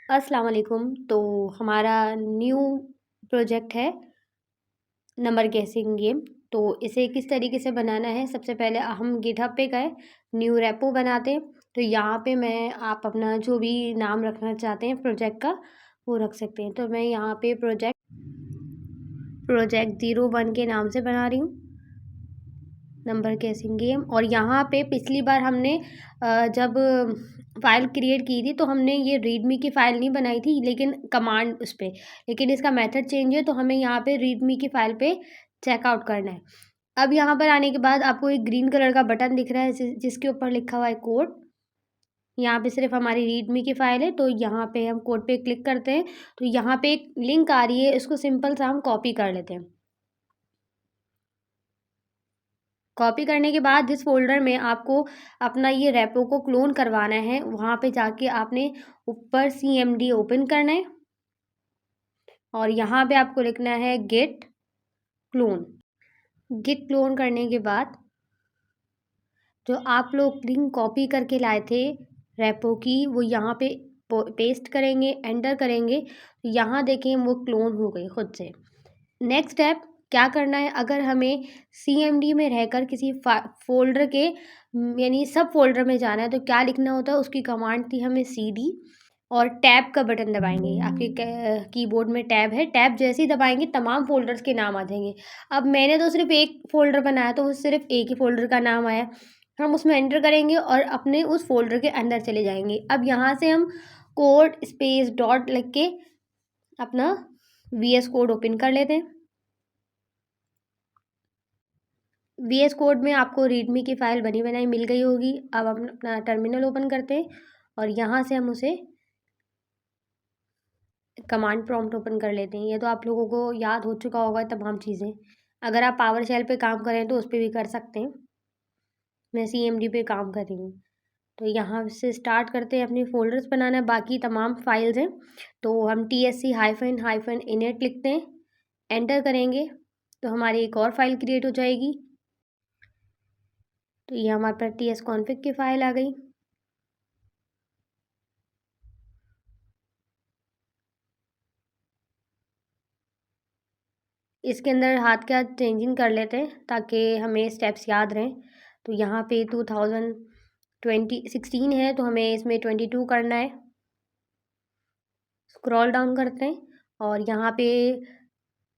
अस्सलाम वालेकुम। तो हमारा न्यू प्रोजेक्ट है नंबर गेसिंग गेम। तो इसे किस तरीके से बनाना है, सबसे पहले हम गिटहब पे गए, न्यू रेपो बनाते हैं। तो यहाँ पे मैं आप अपना जो भी नाम रखना चाहते हैं प्रोजेक्ट का, वो रख सकते हैं। तो मैं यहाँ पे प्रोजेक्ट 01 के नाम से बना रही हूँ नंबर गेसिंग गेम। और यहाँ पे पिछली बार हमने जब फ़ाइल क्रिएट की थी तो हमने ये रीडमी की फ़ाइल नहीं बनाई थी, लेकिन कमांड उस पे, लेकिन इसका मेथड चेंज है तो हमें यहाँ पे रीडमी की फ़ाइल पे चेकआउट करना है। अब यहाँ पर आने के बाद आपको एक ग्रीन कलर का बटन दिख रहा है जिसके ऊपर लिखा हुआ है कोड। यहाँ पे सिर्फ हमारी रीडमी की फ़ाइल है, तो यहाँ पे हम कोड पे क्लिक करते हैं। तो यहाँ पे एक लिंक आ रही है, इसको सिंपल सा हम कॉपी कर लेते हैं। कॉपी करने के बाद जिस फ़ोल्डर में आपको अपना ये रेपो को क्लोन करवाना है, वहाँ पे जाके आपने ऊपर सीएमडी ओपन करना है और यहाँ पे आपको लिखना है गिट क्लोन। गिट क्लोन करने के बाद जो आप लोग लिंक कॉपी करके लाए थे रेपो की, वो यहाँ पे पेस्ट करेंगे, एंटर करेंगे। तो यहाँ देखें वो क्लोन हो गई खुद से। नेक्स्ट स्टेप क्या करना है, अगर हमें सीएमडी में रहकर किसी फ़ोल्डर के यानी सब फ़ोल्डर में जाना है तो क्या लिखना होता है, उसकी कमांड थी हमें सीडी और टैब का बटन दबाएँगे। आपके कीबोर्ड में टैब है, टैब जैसे ही दबाएँगे तमाम फ़ोल्डर्स के नाम आ जाएँगे। अब मैंने तो सिर्फ़ एक फ़ोल्डर बनाया तो वो सिर्फ़ एक ही फ़ोल्डर का नाम आया। हम उसमें एंटर करेंगे और अपने उस फ़ोल्डर के अंदर चले जाएँगे। अब यहाँ से हम कोड स्पेस डॉट लिख के अपना वीएस कोड ओपन कर लेते हैं। वीएस कोड में आपको रीडमी की फ़ाइल बनी बनाई मिल गई होगी। अब हम अपना टर्मिनल ओपन करते हैं और यहाँ से हम उसे कमांड प्रॉम्प्ट ओपन कर लेते हैं। ये तो आप लोगों को याद हो चुका होगा तमाम चीज़ें। अगर आप पावर शेल पे काम करें तो उस पे भी कर सकते हैं। मैं सीएमडी पे काम कर रही हूँ। तो यहाँ से स्टार्ट करते हैं, अपनी फ़ोल्डर्स बनाना है, बाकी तमाम फाइल्स हैं। तो हम TSC हाइफ़न हाइफ़न इनिट लिखते हैं, एंटर करेंगे तो हमारी एक और फ़ाइल क्रिएट हो जाएगी। तो ये हमारे पास tsconfig की फ़ाइल आ गई। इसके अंदर हाथ का चेंजिंग कर लेते हैं ताकि हमें स्टेप्स याद रहें। तो यहाँ पे 2016 है तो हमें इसमें 22 करना है। स्क्रॉल डाउन करते हैं और यहाँ पे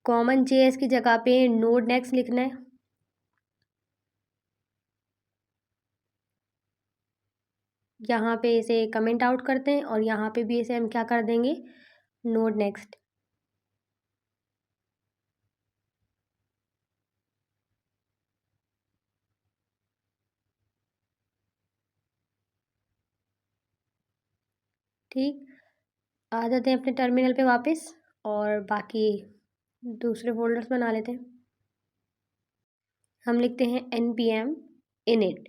कॉमन जेएस की जगह पे नोड नेक्स्ट लिखना है। यहाँ पे इसे कमेंट आउट करते हैं और यहाँ पे भी इसे हम क्या कर देंगे, नोड नेक्स्ट। ठीक, आ जाते हैं अपने टर्मिनल पे वापस और बाकी दूसरे फोल्डर्स बना लेते हैं। हम लिखते हैं npm init,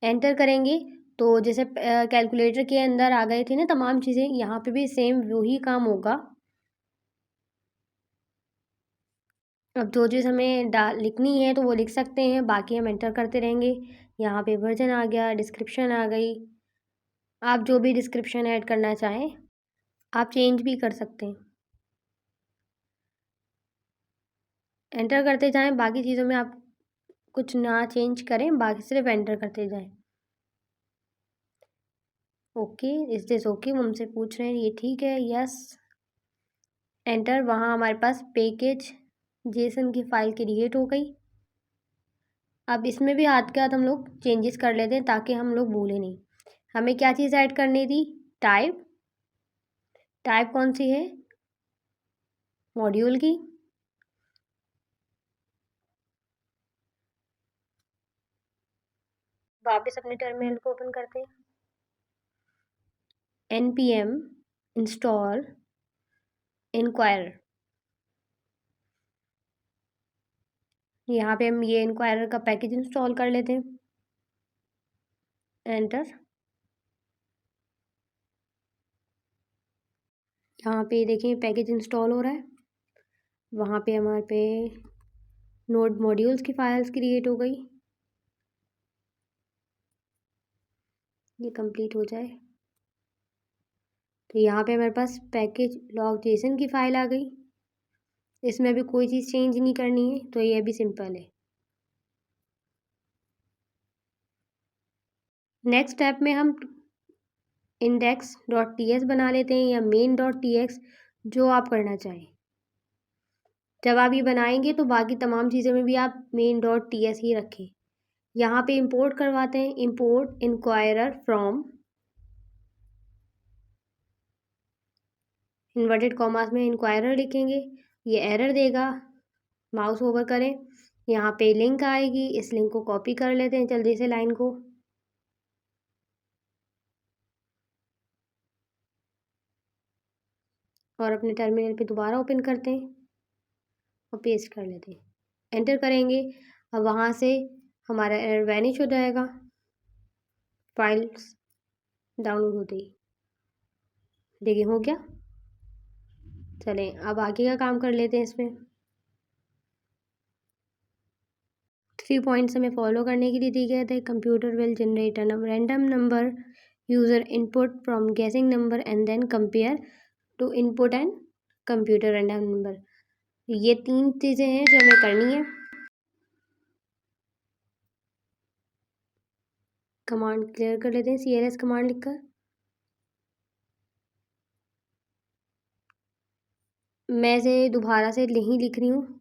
एंटर करेंगे तो जैसे कैलकुलेटर के अंदर आ गए थे ना तमाम चीज़ें, यहाँ पे भी सेम वही काम होगा। अब जो चीज़ हमें लिखनी है तो वो लिख सकते हैं, बाकी हम एंटर करते रहेंगे। यहाँ पे वर्जन आ गया, डिस्क्रिप्शन आ गई। आप जो भी डिस्क्रिप्शन ऐड करना चाहें आप चेंज भी कर सकते हैं। एंटर करते जाएं, बाकी चीज़ों में आप कुछ ना चेंज करें, बाकी सिर्फ एंटर करते जाएं। ओके, इज़ दिस ओके, वो हमसे पूछ रहे हैं, ये ठीक है, यस, एंटर। वहाँ हमारे पास पैकेज जेसन की फ़ाइल क्रिएट हो गई। अब इसमें भी हाथ के हाथ हम लोग चेंजेस कर लेते हैं ताकि हम लोग भूलें नहीं। हमें क्या चीज़ ऐड करनी थी, टाइप। टाइप कौन सी है, मॉड्यूल की। वापस अपने टर्मिनल को ओपन करते हैं, npm इंस्टॉल इंक्वायरर। यहाँ पे हम ये इंक्वायरर का पैकेज इंस्टॉल कर लेते हैं, एंटर। यहाँ पे देखिए पैकेज इंस्टॉल हो रहा है। वहाँ पे हमारे पे नोड मॉड्यूल्स की फाइल्स क्रिएट हो गई। ये कंप्लीट हो जाए तो यहाँ पे हमारे पास पैकेज लॉग जेसन की फ़ाइल आ गई। इसमें भी कोई चीज़ चेंज नहीं करनी है, तो ये भी सिंपल है। नेक्स्ट स्टेप में हम index.ts बना लेते हैं या main.tx, जो आप करना चाहें। जब आप ये बनाएंगे तो बाकी तमाम चीज़ों में भी आप main.ts ही रखें। यहाँ पे इंपोर्ट करवाते हैं, import inquirer from, inverted commas में इंक्वायरर लिखेंगे, ये एरर देगा। माउस ओवर करें, यहाँ पे लिंक आएगी, इस लिंक को कॉपी कर लेते हैं जल्दी से लाइन को, और अपने टर्मिनल पे दोबारा ओपन करते हैं और पेस्ट कर लेते हैं, एंटर करेंगे। अब वहाँ से हमारा एरर वैनिश हो जाएगा फाइल्स डाउनलोड होते ही। देखिए हो गया। चलें अब आगे का काम कर लेते हैं। इसमें 3 पॉइंट्स हमें फॉलो करने के लिए दिए गए थे। Computer will generate a random number user input from guessing number and then compare to input and computer random number. ये 3 चीज़ें हैं जो हमें करनी है। कमांड क्लियर कर लेते हैं, CLS कमांड लिखकर। मैं इसे दोबारा से नहीं लिख रही हूँ।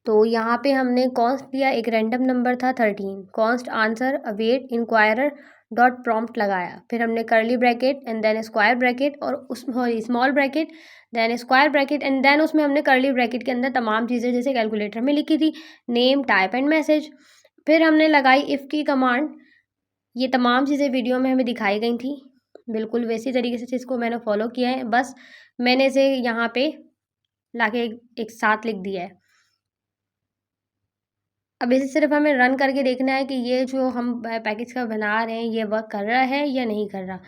तो यहाँ पे हमने कॉन्स्ट दिया, एक रैंडम नंबर था 13, const answer await inquirer dot prompt लगाया, फिर हमने curly bracket and then square bracket और उस small bracket then square bracket and then उसमें हमने करली ब्रैकेट के अंदर तमाम चीज़ें जैसे कैलकुलेटर में लिखी थी, नेम टाइप एंड मैसेज। फिर हमने लगाई इफ़ की कमांड। ये तमाम चीज़ें वीडियो में हमें दिखाई गई थी, बिल्कुल वैसी तरीके से जिसको मैंने फॉलो किया है, बस मैंने इसे यहाँ पे लाके एक साथ लिख दिया है। अब इसे सिर्फ हमें रन करके देखना है कि ये जो हम पैकेज का बना रहे हैं ये वर्क कर रहा है या नहीं कर रहा।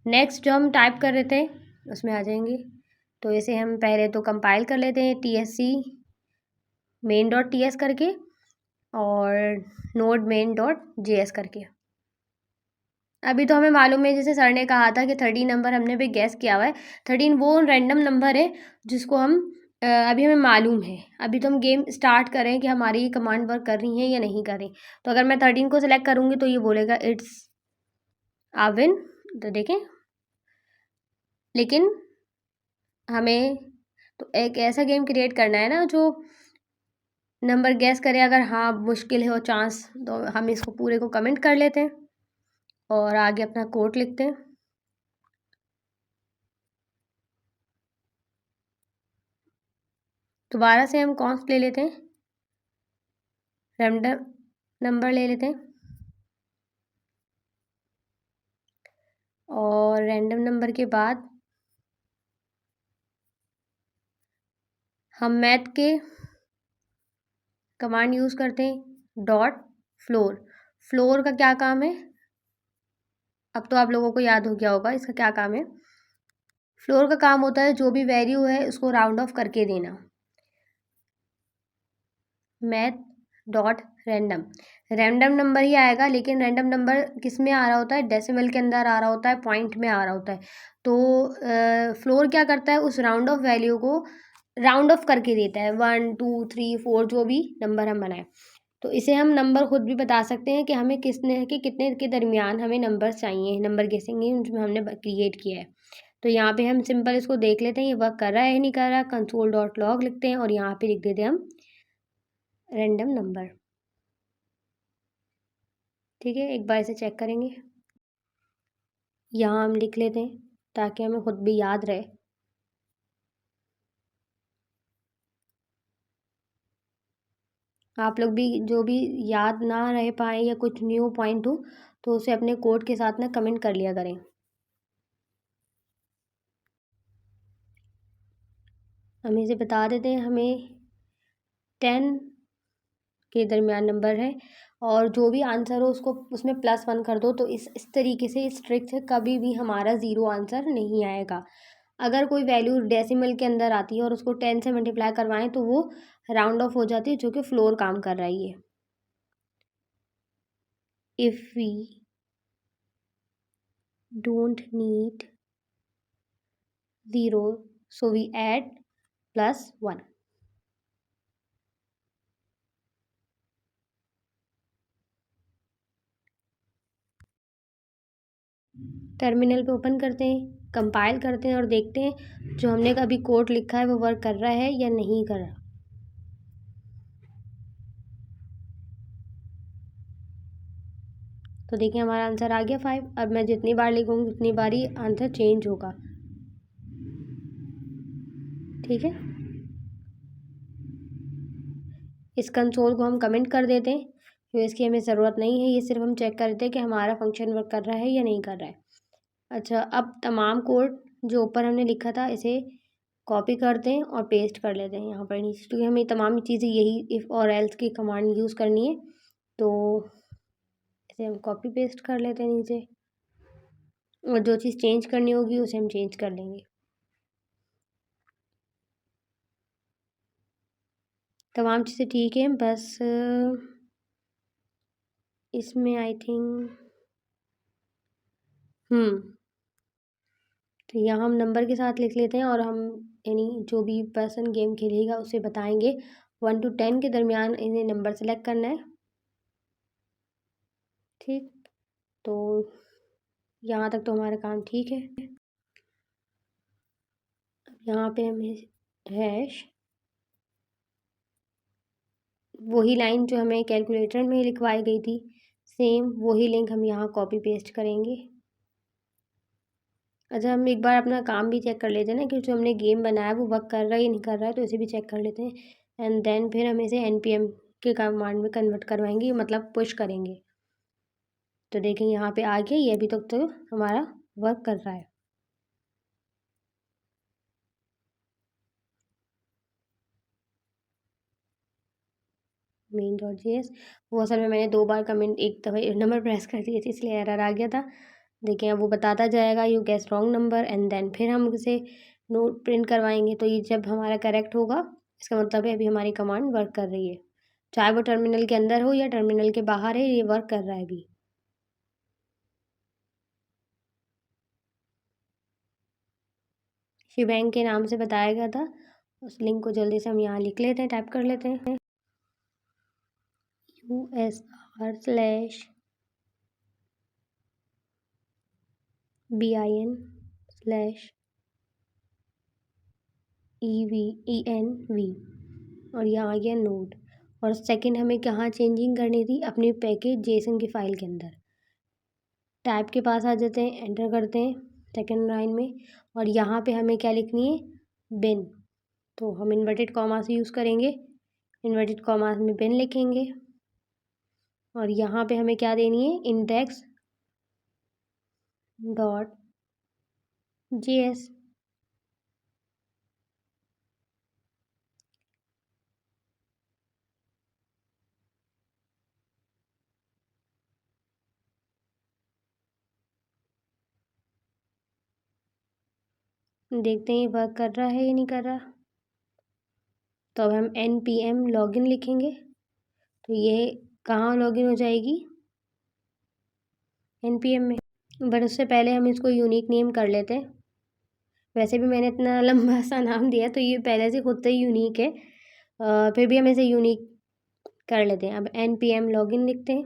नेक्स्ट जो हम टाइप कर रहे थे उसमें आ जाएंगे। तो इसे हम पहले तो कंपाइल कर लेते हैं TSC main.ts करके और node main.js करके। अभी तो हमें मालूम है, जैसे सर ने कहा था कि 13 नंबर हमने भी गैस किया हुआ है। 13 वो रैंडम नंबर है जिसको हम अभी हमें मालूम है। अभी तो हम गेम स्टार्ट करें कि हमारी ये कमांड वर्क कर रही है या नहीं कर रही। तो अगर मैं 13 को सिलेक्ट करूँगी तो ये बोलेगा इट्स आ विन। तो देखें, लेकिन हमें तो एक ऐसा गेम क्रिएट करना है ना जो नंबर गैस करे। अगर हाँ मुश्किल हो चांस, तो हम इसको पूरे को कमेंट कर लेते हैं और आगे अपना कोड लिखते हैं। दोबारा से हम कॉन्स्ट ले लेते हैं, रैंडम नंबर ले लेते हैं और रैंडम नंबर के बाद हम मैथ के कमांड यूज़ करते हैं डॉट फ्लोर। फ्लोर का क्या काम है, अब तो आप लोगों को याद हो गया होगा इसका क्या काम है। फ्लोर का काम होता है जो भी वैल्यू है उसको राउंड ऑफ करके देना। Math dot random, random number ही आएगा, लेकिन रैंडम नंबर किस में आ रहा होता है, डेसिमल के अंदर आ रहा होता है, पॉइंट में आ रहा होता है। तो फ्लोर क्या करता है, उस राउंड ऑफ वैल्यू को राउंड ऑफ करके देता है, 1 2 3 4 जो भी नंबर हम बनाए। तो इसे हम नंबर खुद भी बता सकते हैं कि हमें कितने के दरमियान हमें नंबर चाहिए, नंबर गेसिंग जो हमने क्रिएट किया है। तो यहाँ पे हम सिंपल इसको देख लेते हैं ये वर्क कर रहा है या नहीं कर रहा। कंसोल डॉट लॉग लिखते हैं और यहाँ पे लिख देते हैं हम रैंडम नंबर। ठीक है, एक बार इसे चेक करेंगे। यहाँ हम लिख लेते हैं ताकि हमें खुद भी याद रहे। आप लोग भी जो भी याद ना रह पाए या कुछ न्यू पॉइंट हो तो उसे अपने कोड के साथ ना कमेंट कर लिया करें। हम इसे बता देते हैं हमें 10 के दरमियान नंबर है और जो भी आंसर हो उसको उसमें +1 कर दो। तो इस तरीके से इस ट्रिक से कभी भी हमारा ज़ीरो आंसर नहीं आएगा। अगर कोई वैल्यू डेसिमल के अंदर आती है और उसको 10 से मल्टीप्लाई करवाएं तो वो राउंड ऑफ हो जाती है, जो कि फ्लोर काम कर रही है। If we don't need 0, so we add +1. Terminal पे ओपन करते हैं, कंपाइल करते हैं और देखते हैं जो हमने अभी कोड लिखा है वो वर्क कर रहा है या नहीं कर रहा। तो देखिए हमारा आंसर आ गया 5। अब मैं जितनी बार लिखूंगी उतनी बार ही आंसर चेंज होगा। ठीक है, इस कंसोल को हम कमेंट कर देते हैं, तो इसकी हमें ज़रूरत नहीं है। ये सिर्फ हम चेक कर देते हैं कि हमारा फंक्शन वर्क कर रहा है या नहीं कर रहा है। अच्छा, अब तमाम कोड जो ऊपर हमने लिखा था इसे कॉपी करते हैं और पेस्ट कर लेते हैं यहाँ पर नीचे, क्योंकि हमें तमाम चीज़ें यही इफ़ और एल्स की कमांड यूज़ करनी है। तो इसे हम कॉपी पेस्ट कर लेते हैं नीचे, और जो चीज़ चेंज करनी होगी उसे हम चेंज कर लेंगे। तमाम चीज़ें ठीक है, बस इसमें आई थिंक तो यहाँ हम नंबर के साथ लिख लेते हैं, और हम यानी जो भी पर्सन गेम खेलेगा उसे बताएंगे 1 to 10 के दरमियान इन्हें नंबर सेलेक्ट करना है। ठीक, तो यहाँ तक तो हमारा काम ठीक है। अब यहाँ पे हमें हैश वही लाइन जो हमें कैलकुलेटर में लिखवाई गई थी, सेम वही लिंक हम यहाँ कॉपी पेस्ट करेंगे। अच्छा, हम एक बार अपना काम भी चेक कर लेते हैं ना कि जो हमने गेम बनाया है वो वर्क कर रहा है या नहीं कर रहा है, तो इसे भी चेक कर लेते हैं। एंड देन फिर हम इसे npm के कमांड में कन्वर्ट करवाएंगे, मतलब पुश करेंगे। तो देखें यहाँ पे आ गया, ये अभी तक तो हमारा वर्क कर रहा है। main.js वो असल में मैंने 2 बार कमेंट एक दफ़ा नंबर प्रेस कर दिए थे, इसलिए एरर आ गया था। देखिए अब वो बताता जाएगा you guess wrong number, and then फिर हम इसे नोट प्रिंट करवाएंगे। तो ये जब हमारा करेक्ट होगा इसका मतलब है अभी हमारी कमांड वर्क कर रही है, चाहे वो टर्मिनल के अंदर हो या टर्मिनल के बाहर है, ये वर्क कर रहा है अभी। शिबैंग के नाम से बताया गया था, उस लिंक को जल्दी से हम यहाँ लिख लेते हैं, टाइप कर लेते हैं usr/bin/env, और यहाँ आ गया नोड। और सेकंड हमें कहाँ चेंजिंग करनी थी, अपनी पैकेज जेसन की फ़ाइल के अंदर। टाइप के पास आ जाते हैं, एंटर करते हैं सेकंड लाइन में, और यहाँ पे हमें क्या लिखनी है, बिन। तो हम इन्वर्टेड कॉमास यूज़ करेंगे, इन्वर्टेड कॉमास में बिन लिखेंगे, और यहाँ पे हमें क्या देनी है, index.js। देखते हैं ये वर्क कर रहा है या नहीं कर रहा। तो अब हम npm लॉगिन लिखेंगे, तो ये कहाँ लॉगिन हो जाएगी, npm में। बट उससे पहले हम इसको यूनिक नेम कर लेते हैं। वैसे भी मैंने इतना लंबा सा नाम दिया तो ये पहले से खुद से ही यूनिक है, फिर भी हम इसे यूनिक कर लेते हैं। अब npm लॉगिन लिखते हैं,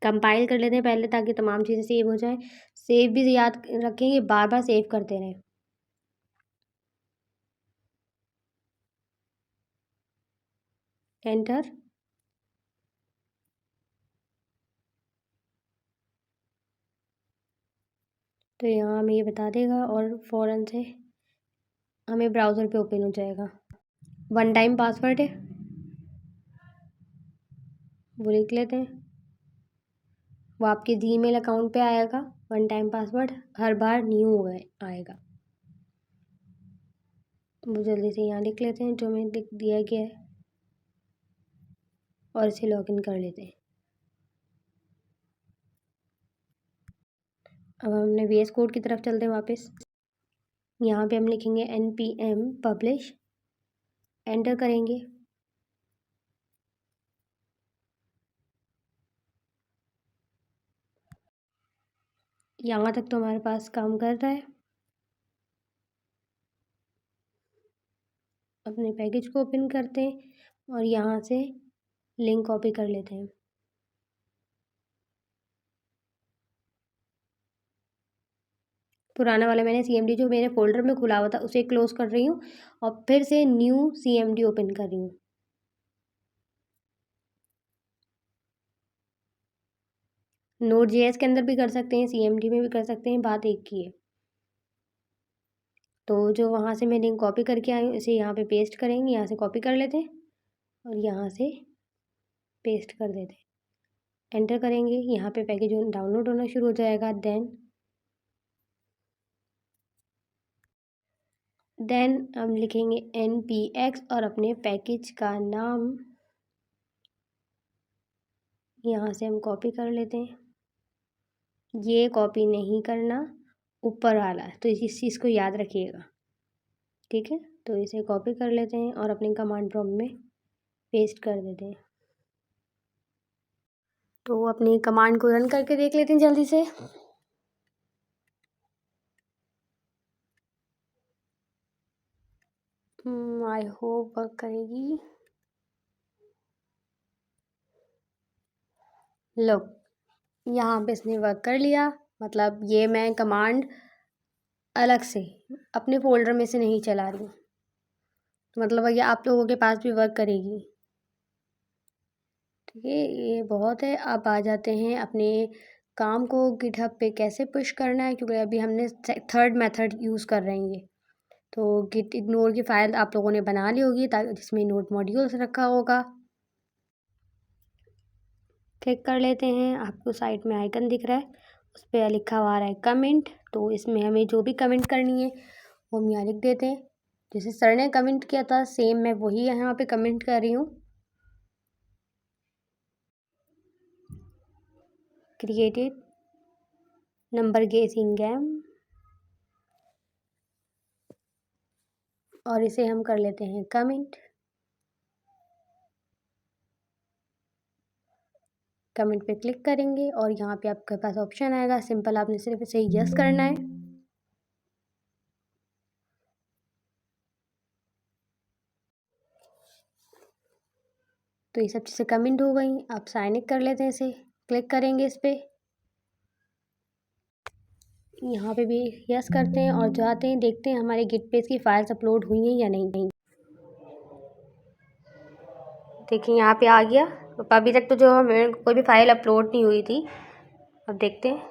कंपाइल कर लेते हैं पहले ताकि तमाम चीज़ें सेव हो जाए। सेव भी याद रखें कि बार बार सेव करते रहें। एंटर। तो यहाँ हमें ये बता देगा और फ़ौरन से हमें ब्राउज़र पे ओपन हो जाएगा। 1 टाइम पासवर्ड है, वो लिख लेते हैं। वो आपके जीमेल अकाउंट पे आएगा। 1 टाइम पासवर्ड हर बार न्यू आएगा। वो जल्दी से यहाँ लिख लेते हैं जो हमें लिख दिया गया है, और इसे लॉगिन कर लेते हैं। अब हम अपने VS कोड की तरफ चलते हैं वापस। यहाँ पे हम लिखेंगे npm publish, एंटर करेंगे। यहाँ तक तो हमारे पास काम कर रहा है। अपने पैकेज को ओपन करते हैं और यहाँ से लिंक कॉपी कर लेते हैं। पुराना वाला मैंने CMD जो मेरे फ़ोल्डर में खुला हुआ था उसे क्लोज़ कर रही हूँ और फिर से न्यू CMD ओपन कर रही हूँ। Node.js के अंदर भी कर सकते हैं, CMD में भी कर सकते हैं, बात एक की है। तो जो वहाँ से मैं लिंक कॉपी करके आई हूँ इसे यहाँ पे पेस्ट करेंगे, यहाँ से कॉपी कर लेते हैं और यहाँ से पेस्ट कर देते हैं। एंटर करेंगे, यहाँ पे पैकेज डाउनलोड होना शुरू हो जाएगा। देन हम लिखेंगे npx और अपने पैकेज का नाम यहाँ से हम कॉपी कर लेते हैं। ये कॉपी नहीं करना, ऊपर वाला है, तो इस चीज़ को याद रखिएगा, ठीक है। तो इसे कॉपी कर लेते हैं और अपने कमांड प्रॉम्प्ट में पेस्ट कर देते हैं। तो अपनी कमांड को रन करके देख लेते हैं जल्दी से। आई होप वर्क करेगी। लो, यहाँ पे इसने वर्क कर लिया। मतलब ये मैं कमांड अलग से अपने फ़ोल्डर में से नहीं चला रही हूँ, मतलब ये आप लोगों के पास भी वर्क करेगी, ठीक है। ये बहुत है। अब आ जाते हैं अपने काम को गिटहब पे कैसे पुश करना है, क्योंकि अभी हमने थर्ड मेथड यूज़ कर रहे हैं ये। तो गिट इग्नोर की फ़ाइल आप लोगों ने बना ली होगी ताकि जिसमें नोड मॉड्यूल्स रखा होगा। क्लिक कर लेते हैं, आपको साइड में आइकन दिख रहा है, उस पर लिखा हुआ आ रहा है कमेंट। तो इसमें हमें जो भी कमेंट करनी है वो हम यहाँ लिख देते हैं। जैसे सर ने कमेंट किया था सेम मैं वही यहाँ पे कमेंट कर रही हूँ। क्रिएटेड नंबर गेसिंग गेम, और इसे हम कर लेते हैं कमेंट। कमेंट पे क्लिक करेंगे और यहाँ पे आपके पास ऑप्शन आएगा, सिंपल आपने सिर्फ इसे यस करना है। तो ये सब चीज़ें कमेंट हो गई। आप साइन इन कर लेते हैं, इसे क्लिक करेंगे इस पर, यहाँ पे भी यस करते हैं और जाते हैं देखते हैं हमारे गिट पे इसकी फाइल्स अपलोड हुई हैं या नहीं। देखिए यहाँ पे आ गया। तो अभी तक तो जो हमें कोई भी फाइल अपलोड नहीं हुई थी। अब देखते हैं,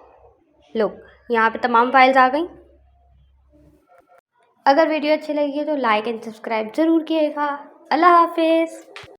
लो यहाँ पे तमाम फाइल्स आ गई। अगर वीडियो अच्छी लगी है तो लाइक एंड सब्सक्राइब ज़रूर किएगा। अल्लाह हाफिज़।